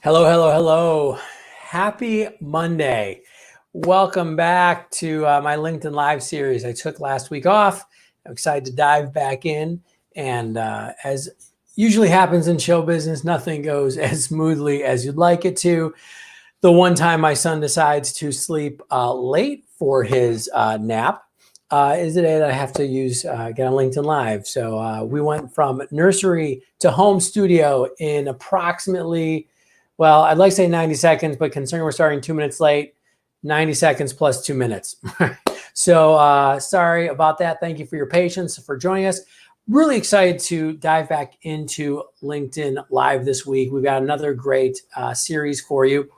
Hello, hello, hello. Happy Monday. Welcome back to my LinkedIn Live series. I took last week off. I'm excited to dive back in. And as usually happens in show business, nothing goes as smoothly as you'd like it to. The one time my son decides to sleep late for his nap is the day that I have to get on LinkedIn Live. So we went from nursery to home studio in approximately, well, I'd like to say 90 seconds, but considering we're starting 2 minutes late, 90 seconds plus 2 minutes. So sorry about that. Thank you for your patience, for joining us. Really excited to dive back into LinkedIn Live this week. We've got another great series for you.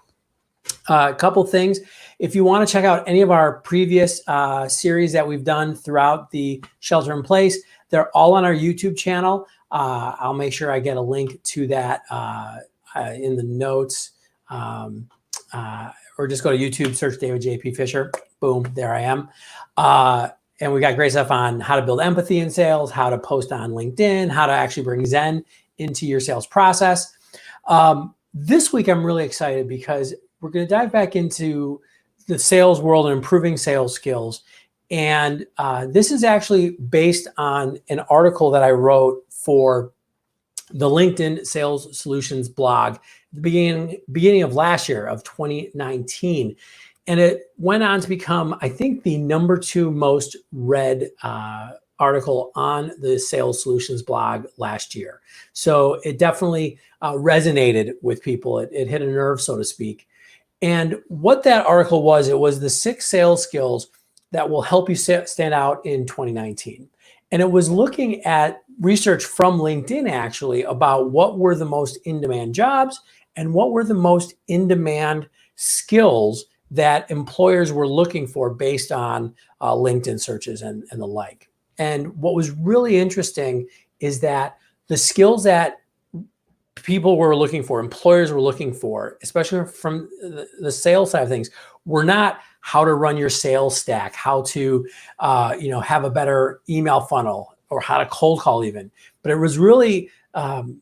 A couple things. If you want to check out any of our previous series that we've done throughout the shelter in place, they're all on our YouTube channel. I'll make sure I get a link to that in the notes, or just go to YouTube, search David J.P. Fisher. Boom, there I am. And we got great stuff on how to build empathy in sales, how to post on LinkedIn, how to actually bring Zen into your sales process. This week, I'm really excited because we're going to dive back into the sales world and improving sales skills. And this is actually based on an article that I wrote for the LinkedIn Sales Solutions blog at the beginning of last year of 2019. And it went on to become, I think, the #2 most read article on the Sales Solutions blog last year. So it definitely resonated with people. It hit a nerve, so to speak. And what that article was, it was the 6 sales skills that will help you stand out in 2019. And it was looking at research from LinkedIn actually about what were the most in-demand jobs and what were the most in-demand skills that employers were looking for based on LinkedIn searches and the like. And what was really interesting is that the skills that people were looking for, employers were looking for, especially from the sales side of things, were not how to run your sales stack, how to have a better email funnel, or how to cold call even. But it was really, the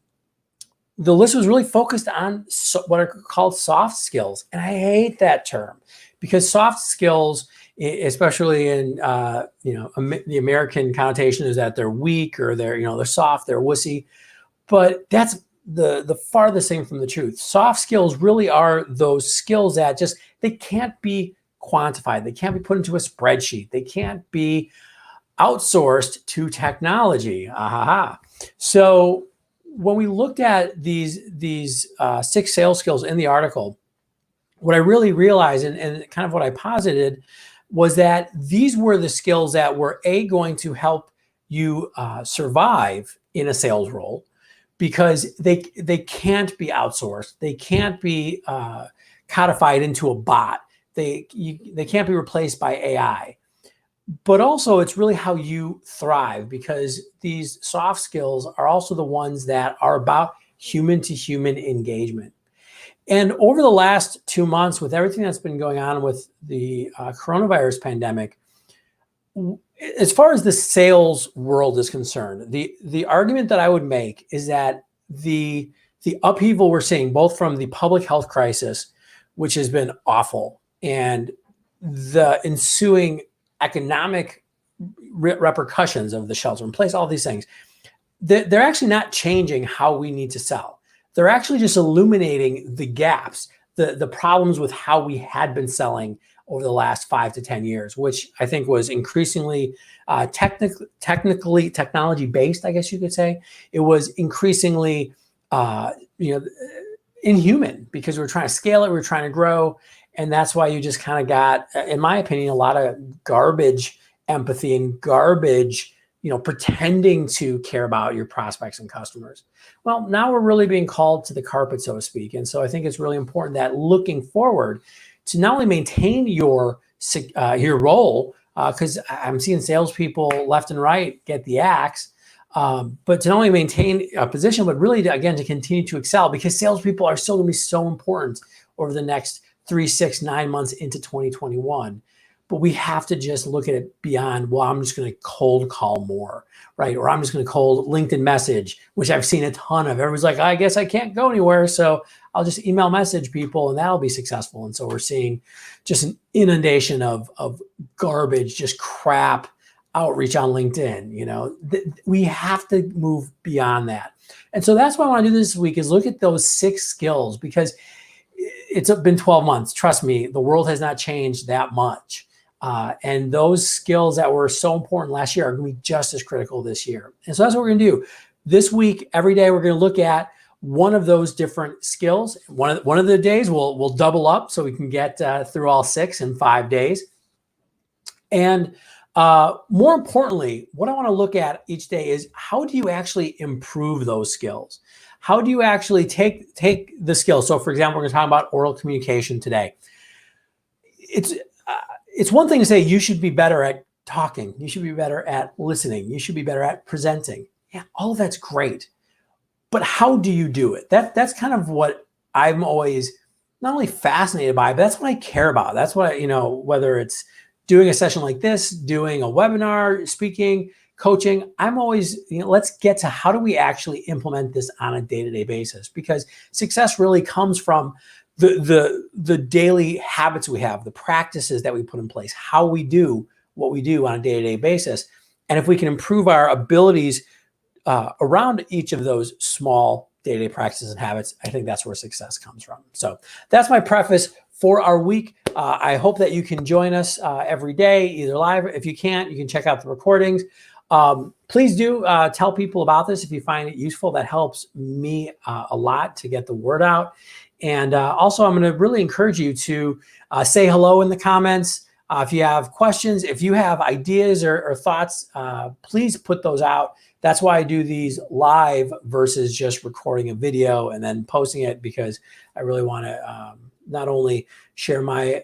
list was really focused on what are called soft skills. And I hate that term because soft skills, especially in the American connotation, is that they're weak or they're soft, they're wussy. But that's the farthest thing from the truth. Soft skills really are those skills that they can't be quantified. They can't be put into a spreadsheet. They can't be outsourced to technology. So when we looked at these 6 sales skills in the article, what I really realized and kind of what I posited was that these were the skills that were going to help you survive in a sales role, because they can't be outsourced. They can't be codified into a bot. They can't be replaced by AI. But also, it's really how you thrive, because these soft skills are also the ones that are about human-to-human engagement. And over the last 2 months, with everything that's been going on with the coronavirus pandemic, as far as the sales world is concerned, the argument that I would make is that the upheaval we're seeing, both from the public health crisis, which has been awful, and the ensuing economic repercussions of the shelter in place, all these things, they're actually not changing how we need to sell. They're actually just illuminating the gaps, the problems with how we had been selling over the last 5 to 10 years, which I think was increasingly technology based, I guess you could say. It was increasingly inhuman, because we were trying to scale it, we were trying to grow. And that's why you just kind of got, in my opinion, a lot of garbage empathy and garbage, pretending to care about your prospects and customers. Well, now we're really being called to the carpet, so to speak. And so I think it's really important that looking forward, to not only maintain your role, because I'm seeing salespeople left and right get the axe, but to not only maintain a position, but really to continue to excel, because salespeople are still going to be so important over the next 3, 6, 9 months into 2021. but we have to just look at it beyond, well, I'm just going to cold call more, right? Or I'm just going to cold LinkedIn message, which I've seen a ton of. Everyone's like, I guess I can't go anywhere, so I'll just email message people and that'll be successful. And so we're seeing just an inundation of garbage, just crap outreach on LinkedIn. We have to move beyond that. And so that's why I want to do this week is look at those 6 skills, because it's been 12 months. Trust me, the world has not changed that much. And those skills that were so important last year are going to be just as critical this year. And so that's what we're going to do. This week, every day, we're going to look at one of those different skills. One of the days we'll double up so we can get through all 6 in 5 days. And more importantly, what I want to look at each day is, how do you actually improve those skills? How do you actually take the skills? So for example, we're going to talk about oral communication today. It's one thing to say you should be better at talking. You should be better at listening. You should be better at presenting. Yeah, all of that's great. But how do you do it? That's kind of what I'm always not only fascinated by, but that's what I care about. That's what, whether it's doing a session like this, doing a webinar, speaking, coaching, I'm always, let's get to how do we actually implement this on a day-to-day basis? Because success really comes from the daily habits we have, the practices that we put in place, how we do what we do on a day-to-day basis. And if we can improve our abilities around each of those small day-to-day practices and habits, I think that's where success comes from. So that's my preface for our week. I hope that you can join us every day, either live. If you can't, you can check out the recordings. Please do tell people about this if you find it useful. That helps me a lot to get the word out. And also, I'm going to really encourage you to say hello in the comments. If you have questions, if you have ideas or thoughts, please put those out. That's why I do these live versus just recording a video and then posting it, because I really want to not only share my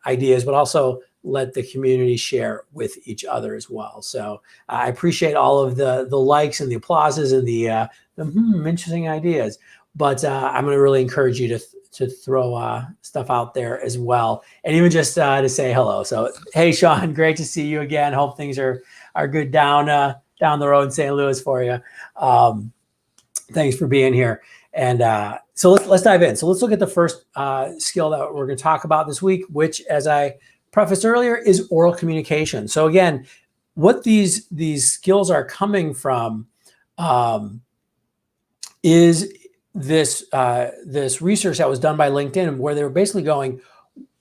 ideas, but also let the community share with each other as well. So I appreciate all of the likes and the applauses and the interesting ideas. But I'm going to really encourage you to throw stuff out there as well, and even just to say hello. So hey, Sean, great to see you again. Hope things are good down the road in St. Louis for you. Thanks for being here. And so let's dive in. So let's look at the first skill that we're going to talk about this week, which, as I prefaced earlier, is oral communication. So again, what these skills are coming from is this research that was done by LinkedIn, where they were basically going,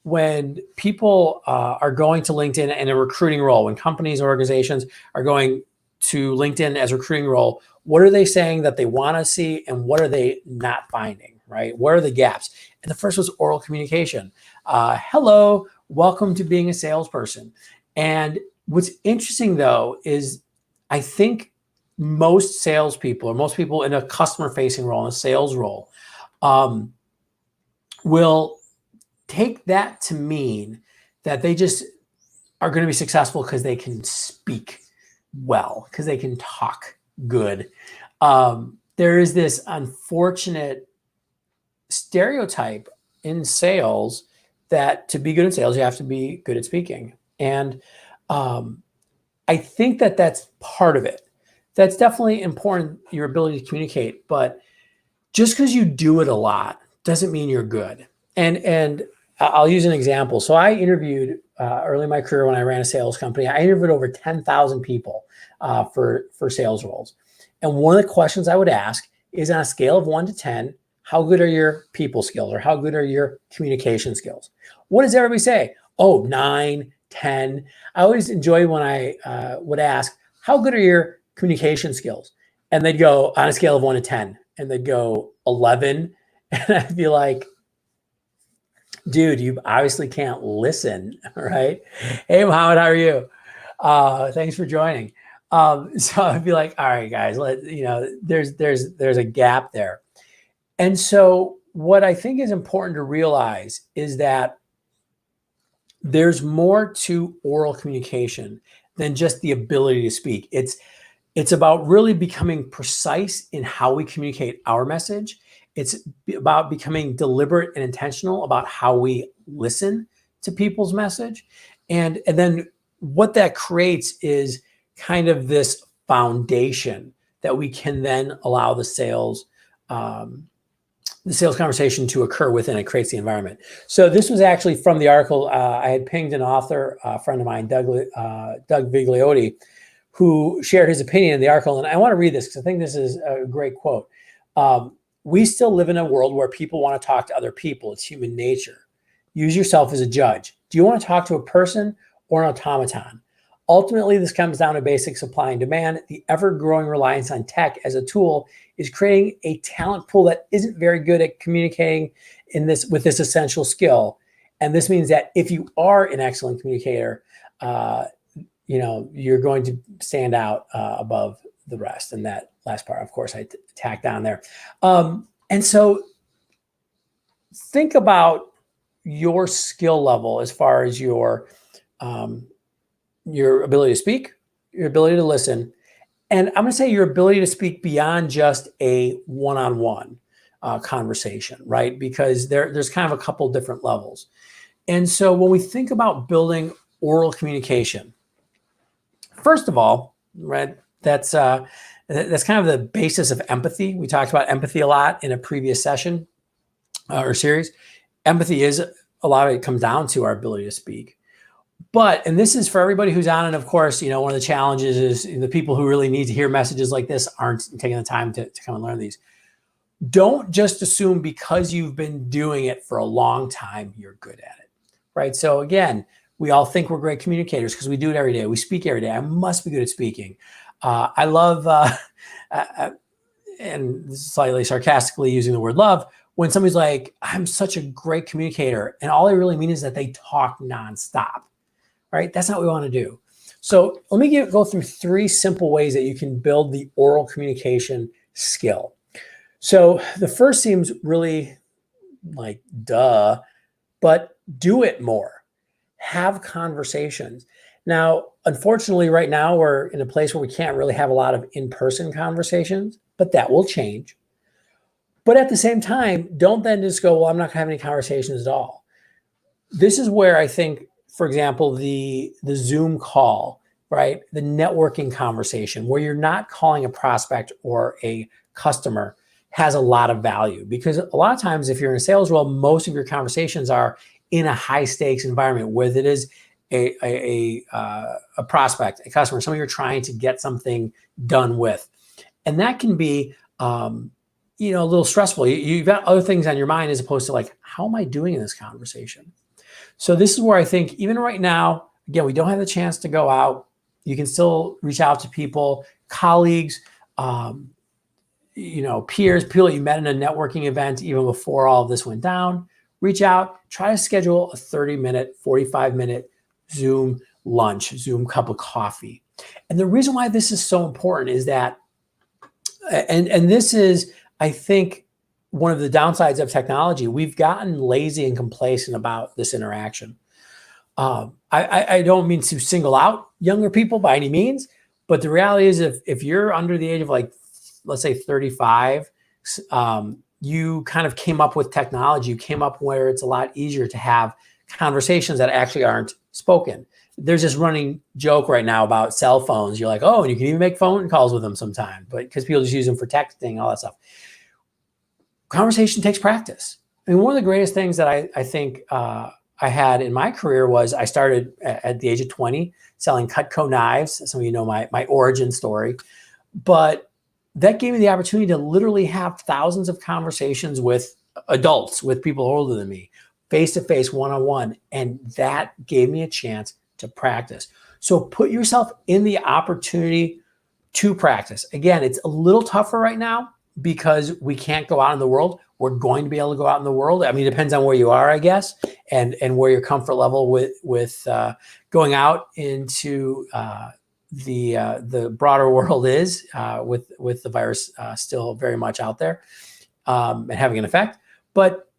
when people are going to LinkedIn in a recruiting role, when companies or organizations are going to LinkedIn as a recruiting role, what are they saying that they want to see, and what are they not finding, right? What are the gaps? And the first was oral communication. Hello, welcome to being a salesperson. And what's interesting, though, is I think most salespeople, or most people in a customer-facing role, in a sales role, will take that to mean that they just are going to be successful because they can speak well, because they can talk good. There is this unfortunate stereotype in sales that to be good in sales, you have to be good at speaking. And I think that that's part of it. That's definitely important, your ability to communicate, but just because you do it a lot doesn't mean you're good. And I'll use an example. So I interviewed early in my career when I ran a sales company. I interviewed over 10,000 people for sales roles. And one of the questions I would ask is, on a scale of 1 to 10, how good are your people skills, or how good are your communication skills? What does everybody say? Oh, 9, 10. I always enjoy when I would ask, how good are your communication skills? And they'd go, on a scale of 1 to 10, and they'd go 11. And I'd be like, dude, you obviously can't listen, right? Hey, Mohammed, how are you? Thanks for joining. So I'd be like, all right, guys, there's a gap there. And so what I think is important to realize is that there's more to oral communication than just the ability to speak. It's about really becoming precise in how we communicate our message. It's about becoming deliberate and intentional about how we listen to people's message. And then what that creates is kind of this foundation that we can then allow the sales conversation to occur within. It creates the environment. So this was actually from the article. I had pinged an author, a friend of mine, Doug Vigliotti, who shared his opinion in the article. And I want to read this because I think this is a great quote. We still live in a world where people want to talk to other people. It's human nature. Use yourself as a judge. Do you want to talk to a person or an automaton? Ultimately, this comes down to basic supply and demand. The ever-growing reliance on tech as a tool is creating a talent pool that isn't very good at communicating with this essential skill. And this means that if you are an excellent communicator, you're going to stand out above the rest. And that last part, of course, I tacked on there. And so think about your skill level as far as your ability to speak, your ability to listen, and I'm going to say your ability to speak beyond just a one-on-one conversation, right? Because there's kind of a couple different levels. And so when we think about building oral communication, first of all, right, that's kind of the basis of empathy. We talked about empathy a lot in a previous session or series. Empathy is, a lot of it comes down to our ability to speak. But, and this is for everybody who's on, and of course, one of the challenges is the people who really need to hear messages like this aren't taking the time to come and learn these. Don't just assume because you've been doing it for a long time, you're good at it, right? So again, we all think we're great communicators because we do it every day. We speak every day. I must be good at speaking. I love, and slightly sarcastically using the word love, when somebody's like, I'm such a great communicator. And all I really mean is that they talk nonstop. Right? That's not what we want to do. So let me go through 3 simple ways that you can build the oral communication skill. So the first seems really like duh, but do it more. Have conversations. Now, unfortunately, right now we're in a place where we can't really have a lot of in-person conversations, but that will change. But at the same time, don't then just go, well, I'm not gonna have any conversations at all. This is where I think, for example, the Zoom call, right? The networking conversation where you're not calling a prospect or a customer has a lot of value, because a lot of times if you're in a sales role, most of your conversations are in a high stakes environment, whether it is a prospect, a customer, somebody you're trying to get something done with. And that can be, a little stressful. You've got other things on your mind as opposed to like, how am I doing in this conversation? So this is where I think even right now, again, we don't have the chance to go out. You can still reach out to people, colleagues, peers, people that you met in a networking event even before all of this went down. Reach out, try to schedule a 30-minute, 45-minute Zoom lunch, Zoom cup of coffee. And the reason why this is so important is that, and this is, I think, one of the downsides of technology, we've gotten lazy and complacent about this interaction. I don't mean to single out younger people by any means, but the reality is if you're under the age of like, let's say 35, you kind of came up with technology. You came up where it's a lot easier to have conversations that actually aren't spoken. There's this running joke right now about cell phones. You're like, oh, and you can even make phone calls with them sometimes, but because people just use them for texting, all that stuff. Conversation takes practice. I mean, one of the greatest things that I think I had in my career was I started at the age of 20 selling Cutco knives. Some of you know my origin story, but that gave me the opportunity to literally have thousands of conversations with adults, with people older than me, face-to-face, one-on-one. And that gave me a chance to practice. So put yourself in the opportunity to practice. Again, it's a little tougher right now because we can't go out in the world. We're going to be able to go out in the world. I mean, it depends on where you are, I guess, and where your comfort level with going out into the broader world is with the virus still very much out there and having an effect. But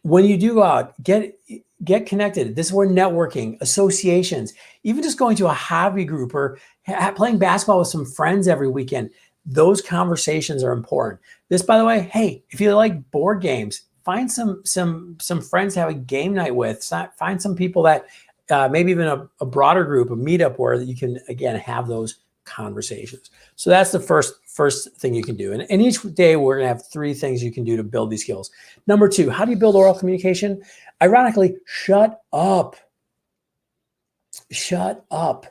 when you do go out, get connected. This is where networking, associations, even just going to a hobby group or playing basketball with some friends every weekend. Those conversations are important. This, by the way, hey, if you like board games, find some friends to have a game night with. Find some people that maybe even a broader group, a meetup where you can, again, have those conversations. So that's the first thing you can do. And each day we're going to have 3 things you can do to build these skills. Number 2, how do you build oral communication? Ironically, shut up. Shut up.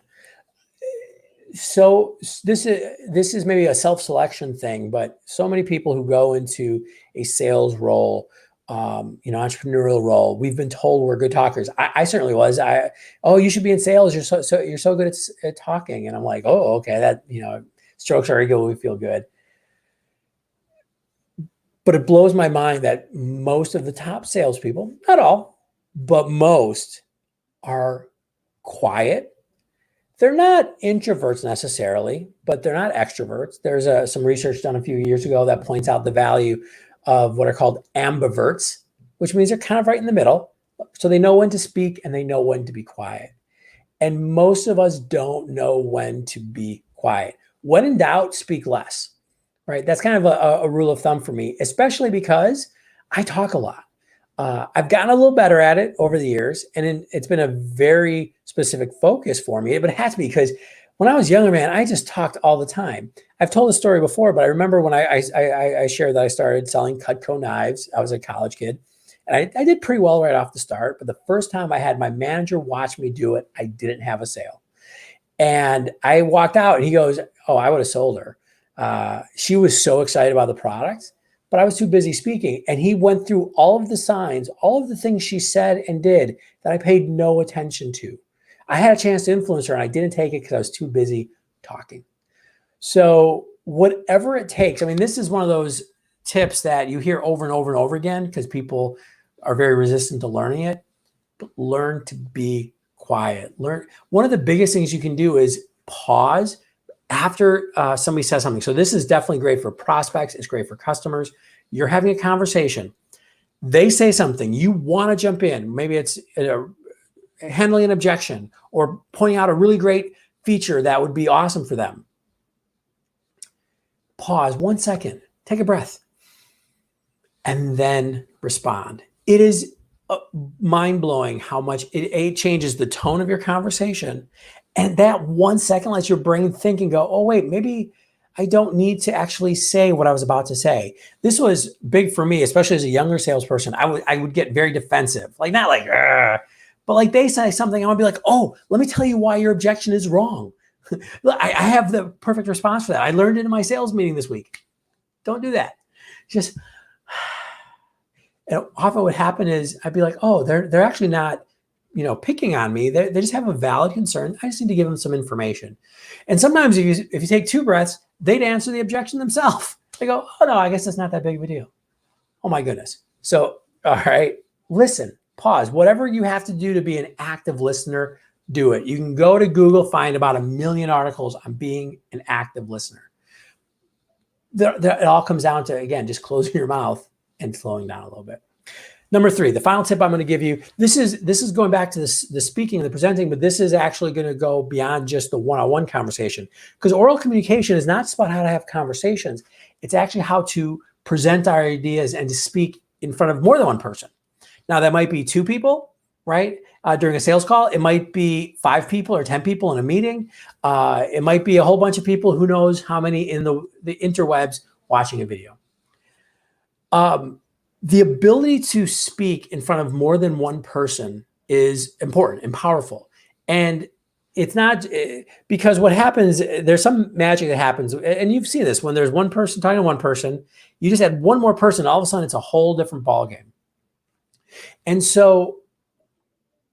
So this is maybe a self-selection thing, but so many people who go into a sales role, entrepreneurial role, we've been told we're good talkers. I certainly was. Oh, you should be in sales. You're so good at talking. And I'm like, oh, okay, that, strokes our ego. We feel good. But it blows my mind that most of the top salespeople, not all, but most, are quiet. They're not introverts necessarily, but they're not extroverts. There's some research done a few years ago that points out the value of what are called ambiverts, which means they're kind of right in the middle. So they know when to speak and they know when to be quiet. And most of us don't know when to be quiet. When in doubt, speak less, right? That's kind of a rule of thumb for me, especially because I talk a lot. I've gotten a little better at it over the years, and it's been a very specific focus for me, but it has to be because when I was younger, man, I just talked all the time. I've told the story before, but I remember when I shared that I started selling Cutco knives. I was a college kid, and I did pretty well right off the start, but the first time I had my manager watch me do it, I didn't have a sale. And I walked out, and he goes, oh, I would have sold her. She was so excited about the product, but I was too busy speaking. And he went through all of the signs, all of the things she said and did that I paid no attention to. I had a chance to influence her, and I didn't take it because I was too busy talking. So whatever it takes, I mean, this is one of those tips that you hear over and over and over again because people are very resistant to learning it, but learn to be quiet. One of the biggest things you can do is pause after somebody says something. So this is definitely great for prospects. It's great for customers. You're having a conversation. They say something. You want to jump in. Maybe it's handling an objection or pointing out a really great feature that would be awesome for them. Pause 1 second. Take a breath. And then respond. It is mind-blowing how much it changes the tone of your conversation. And that 1 second lets your brain think and go, oh, wait, maybe I don't need to actually say what I was about to say. This was big for me, especially as a younger salesperson. I would get very defensive, like not like, but like they say something, I would be like, oh, let me tell you why your objection is wrong. I have the perfect response for that. I learned it in my sales meeting this week. Don't do that. Just, and often what happened is I'd be like, oh, they're actually not, picking on me. They just have a valid concern. I just need to give them some information. And sometimes if you take 2 breaths, they'd answer the objection themselves. They go, oh no, I guess that's not that big of a deal. Oh my goodness. So, all right, listen, pause. Whatever you have to do to be an active listener, do it. You can go to Google, find about 1 million articles on being an active listener. It all comes down to, again, just closing your mouth and slowing down a little bit. Number 3, the final tip I'm going to give you, this is going back to the speaking and the presenting, but this is actually going to go beyond just the one-on-one conversation, because oral communication is not just about how to have conversations. It's actually how to present our ideas and to speak in front of more than one person. Now, that might be 2 people, right? During a sales call, it might be 5 people or 10 people in a meeting. It might be a whole bunch of people, who knows how many in the interwebs watching a video. The ability to speak in front of more than one person is important and powerful. And it's not because what happens, there's some magic that happens. And you've seen this when there's one person talking to one person, you just add one more person, all of a sudden it's a whole different ballgame. And so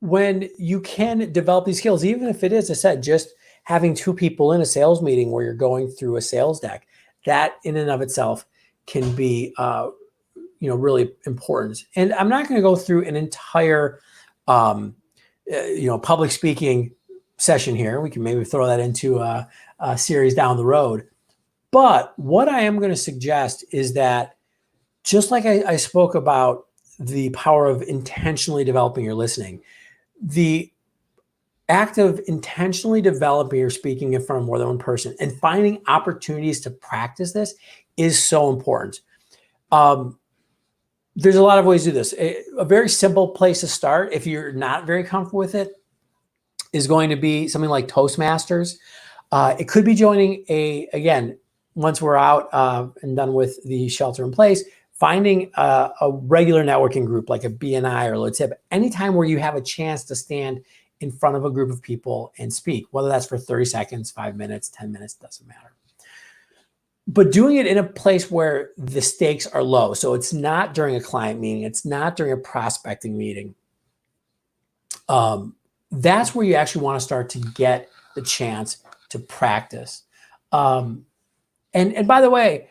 when you can develop these skills, even if it is, as I said, just having 2 people in a sales meeting where you're going through a sales deck, that in and of itself can be really important. And I'm not going to go through an entire, public speaking session here. We can maybe throw that into a series down the road. But what I am going to suggest is that just like I spoke about the power of intentionally developing your listening, the act of intentionally developing your speaking in front of more than one person and finding opportunities to practice this is so important. There's a lot of ways to do this. A very simple place to start, if you're not very comfortable with it, is going to be something like Toastmasters. It could be joining again, once we're out and done with the shelter in place, finding a regular networking group like a BNI or Let's Tip, anytime where you have a chance to stand in front of a group of people and speak, whether that's for 30 seconds, 5 minutes, 10 minutes, doesn't matter. But doing it in a place where the stakes are low. So it's not during a client meeting. It's not during a prospecting meeting. That's where you actually want to start to get the chance to practice. And by the way,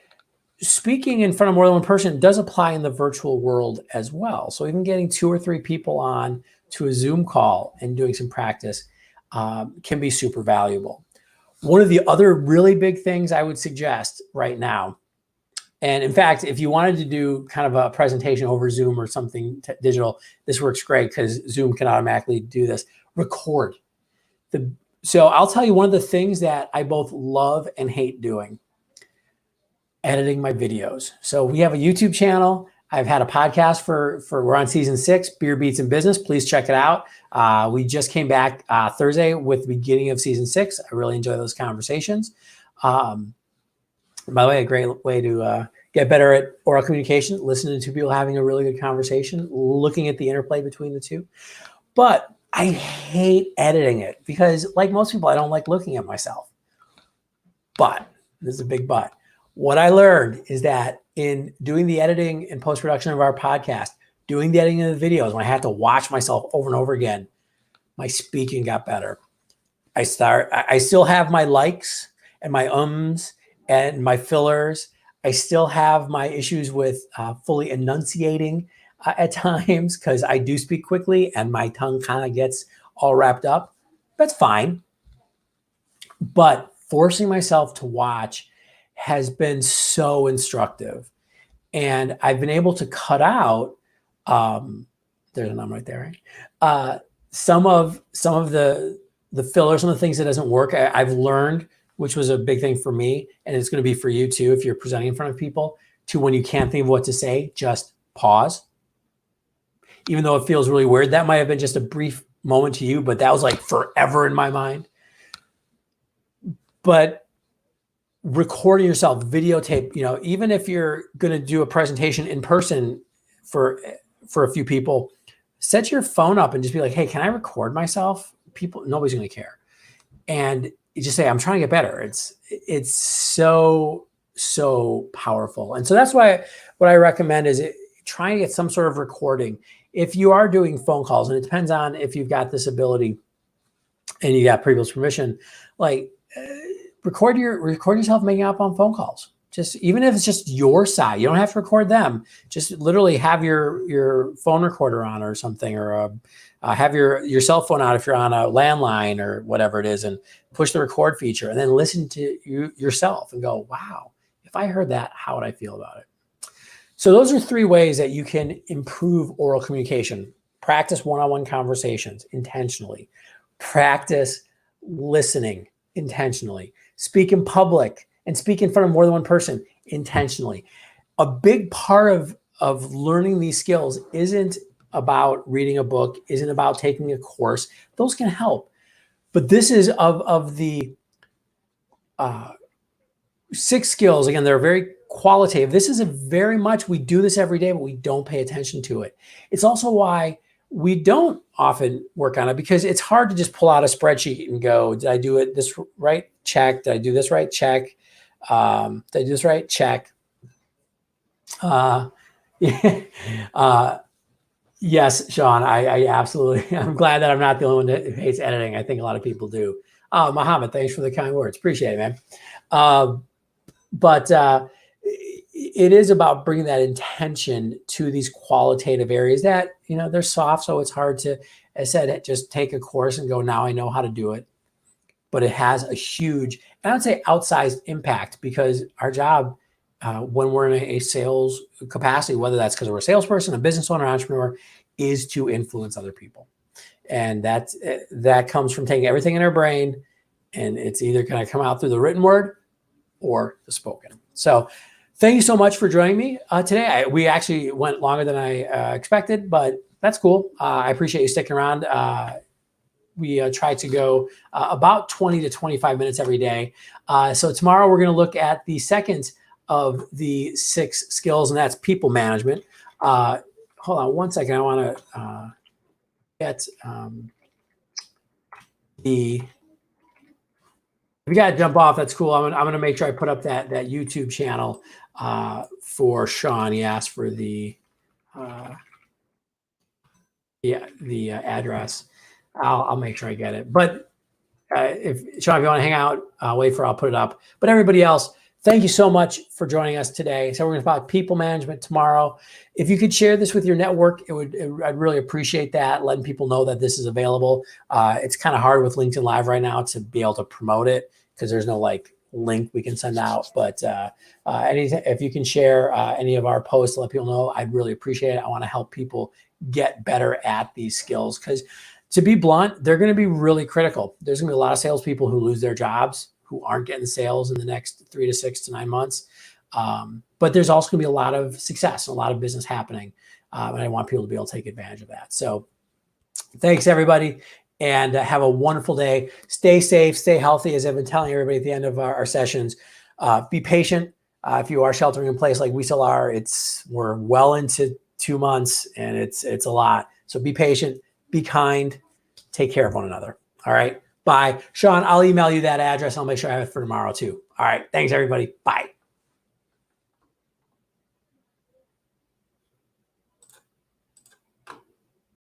speaking in front of more than one person does apply in the virtual world as well. So even getting 2 or 3 people on to a Zoom call and doing some practice can be super valuable. One of the other really big things I would suggest right now, and in fact, if you wanted to do kind of a presentation over Zoom or something digital, this works great because Zoom can automatically do this. Record. So I'll tell you one of the things that I both love and hate doing, editing my videos. So we have a YouTube channel. I've had a podcast for we're on season 6, Beer Beats and Business. Please check it out. We just came back Thursday with the beginning of season 6. I really enjoy those conversations. By the way, a great way to get better at oral communication, listening to people having a really good conversation, looking at the interplay between the two. But I hate editing it because, like most people, I don't like looking at myself. But, this is a big but, what I learned is that in doing the editing and post-production of our podcast, doing the editing of the videos, when I had to watch myself over and over again, my speaking got better. I still have my likes and my ums and my fillers. I still have my issues with fully enunciating at times because I do speak quickly and my tongue kind of gets all wrapped up. That's fine. But forcing myself to watch has been so instructive. And I've been able to cut out, there's a number right there, right? Some of the filler, some of the things that doesn't work, I've learned, which was a big thing for me, and it's going to be for you too if you're presenting in front of people, to when you can't think of what to say, just pause. Even though it feels really weird, that might have been just a brief moment to you, but that was like forever in my mind. But recording yourself, videotape, even if you're going to do a presentation in person for a few people, set your phone up and just be like, hey, can I record myself? Nobody's going to care. And you just say, I'm trying to get better. It's so powerful. And so that's why what I recommend is trying to get some sort of recording. If you are doing phone calls, and it depends on if you've got this ability and you got previous permission, like record yourself making up on phone calls. Just even if it's just your side, you don't have to record them. Just literally have your phone recorder on or something, or have your cell phone out if you're on a landline or whatever it is, and push the record feature, and then listen to yourself and go, wow, if I heard that, how would I feel about it? So those are 3 ways that you can improve oral communication. Practice one-on-one conversations intentionally. Practice listening intentionally. Speak in public and speak in front of more than one person intentionally. A big part of learning these skills isn't about reading a book, isn't about taking a course. Those can help. But this is of the 6 skills. Again, they're very qualitative. This is very much, we do this every day, but we don't pay attention to it. It's also why we don't often work on it, because it's hard to just pull out a spreadsheet and go, did I do it this right? Check. Did I do this right? Check. Did I do this right? Check. Yes, Sean, I absolutely, I'm glad that I'm not the only one who hates editing. I think a lot of people do. Mohammed, thanks for the kind words. Appreciate it, man. But it is about bringing that intention to these qualitative areas that, they're soft. So it's hard to, as I said, just take a course and go, now I know how to do it. But it has a huge, and I would say outsized impact, because our job, when we're in a sales capacity, whether that's because we're a salesperson, a business owner, entrepreneur, is to influence other people. And that comes from taking everything in our brain, and it's either going to come out through the written word or the spoken. So thank you so much for joining me today. We actually went longer than I expected, but that's cool. I appreciate you sticking around. we try to go about 20 to 25 minutes every day. So tomorrow we're going to look at the second of the 6 skills, and that's people management. Hold on one second. I want to get if you got to jump off, that's cool. I'm gonna make sure I put up that YouTube channel for Sean. He asked for the address. I'll make sure I get it. But if Sean, if you want to hang out, wait for I'll put it up. But everybody else, thank you so much for joining us today. So we're going to talk about people management tomorrow. If you could share this with your network, I'd really appreciate that, letting people know that this is available. It's kind of hard with LinkedIn Live right now to be able to promote it because there's no like link we can send out. But if you can share any of our posts to let people know, I'd really appreciate it. I want to help people get better at these skills because, to be blunt, they're going to be really critical. There's going to be a lot of salespeople who lose their jobs, who aren't getting sales in the next 3 to 6 to 9 months. But there's also going to be a lot of success, a lot of business happening. And I want people to be able to take advantage of that. So thanks, everybody. And have a wonderful day. Stay safe, stay healthy. As I've been telling everybody at the end of our sessions, be patient. If you are sheltering in place like we still are, we're well into 2 months and it's a lot. So be patient, be kind, take care of one another. All right. Bye. Sean, I'll email you that address. I'll make sure I have it for tomorrow too. All right. Thanks, everybody. Bye.